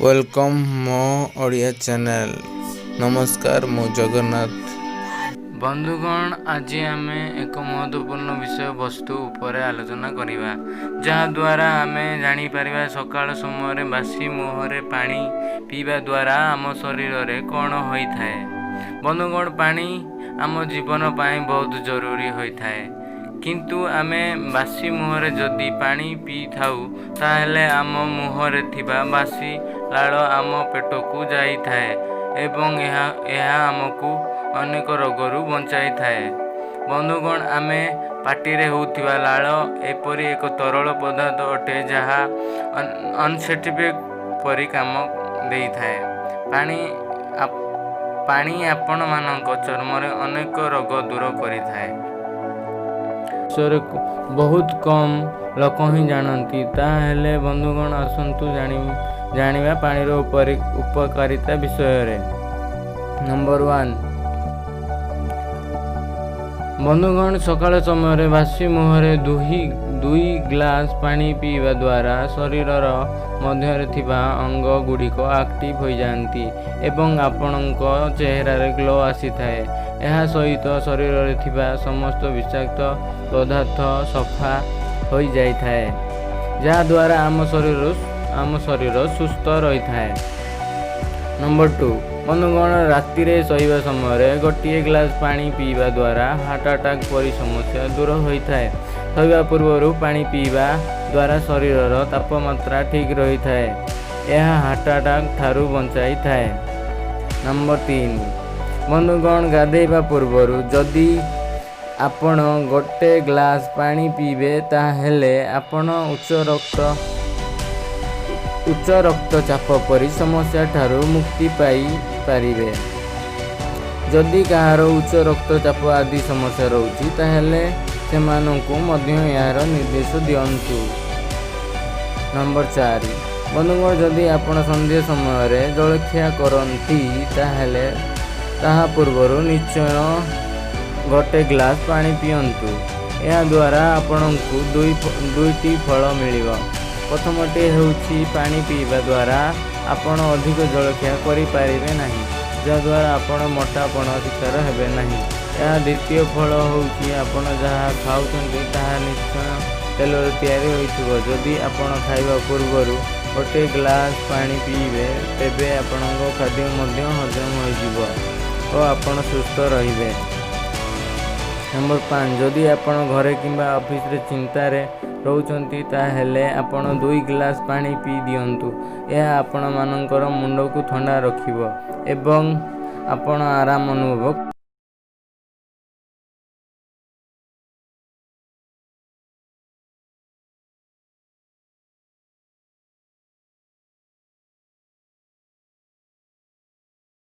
Welcome मो Odia channel. नमस्कार मो जगन्नाथ। बंधुगण आज आम एक महत्वपूर्ण विषय वस्तु उपर आलोचना करिबा जहाद्वारा आम जापर सकाल समय बासी मुहर पानी पीवा द्वारा आम शरीर में कौन होता है। बंधुगण पानी आम जीवन पाई बहुत जरूरी होता है, किंतु आमे बासी मुहर जदि पानी पी थाउ ताहेले आम मुहर थिबा बासी लाल आम पेट को जाई थाए एवं यह आमको अनेक रोगरू बचाई थाए। बंधुगण आमे पाटिरे होउथिबा लाल एपरी एक तरल पदार्थ अटे जहा अनसेटिफिक परी काम देई थाए। पानी आपण मानक चर्म रे अनेक रोग दूर करि थाए। बहुत कम लोक ही जानती। ताहेले बंधुगण आसंतु जानिबा पानीर उपकारिता विषय। नंबर 1, बंधुगण सकाळ समय बासी मुहरे दुई ग्लास पानी पीवा द्वारा शरीर मध्य थिबा अंग गुड़िक एक्टिव हो जाती एवं आपणक चेहरा ग्लो आसी थाए। यह सहित शरीर में थिबा समस्त विषाक्त पदार्थ सफा हो जाई थाए, जहा द्वारा आम शरीर सुस्थ रही थाए। नंबर 2, बंधुगण राति रे सोइबा समय गोटे ग्लास पानी पीवा द्वारा हार्ट अटैक परी समस्या दूर होता है। सोइबा पूर्व पानी पीवा द्वारा शरीर तापमात्रा ठीक रही थाए। यह हार्ट अटैक ठारू बचाई थाए। नंबर 3, बंधुगण गाधेबा पूर्व जदि आपण गोटे ग्लास पानी पीबे ताहेले आपण उच्च रक्तचाप परी समस्या ठारू मुक्ति पाई पारिबे। जदि कहार उच्च रक्तचाप आदि समस्या रहुछि ताहेले सेमानंकु मध्य यार निर्देश दियंतु। नंबर 4, बंधुगण जदि आपण संध्या समय जलखिया करंती ताहेले ताहा पूर्व निश्चय गोटे ग्लास पानी पियंतु। या द्वारा आपणଙ୍କୁ दुईटी फल मिलिबो। प्रथमटे होउछि पानी पीवा द्वारा आपण अधिक जलखिया करि पारिबे नाही, जद्वारा आपण मोटापण शिकार हेबे नाही। या द्वितीय फल होउछि आपण जहा खाउछन्ति ताहा निश्चय तेलर तैयारी होइथिबो। जदि आपण खाइबा पूर्व गोटे ग्लास पानी पीबे तेबे आपणको खाद्य मध्य हजम होइजिबो और आपण सुस्थ रहिबे। नंबर 5, जदि आपण घरे किंबा ऑफिस रे चिंता रे रहउछन्ति ताहेले आपण 2 ग्लास पानी पी दियंतु। यह आपण मानकर मुंड को ठंडा रखिबो एवं आपण आराम अनुभव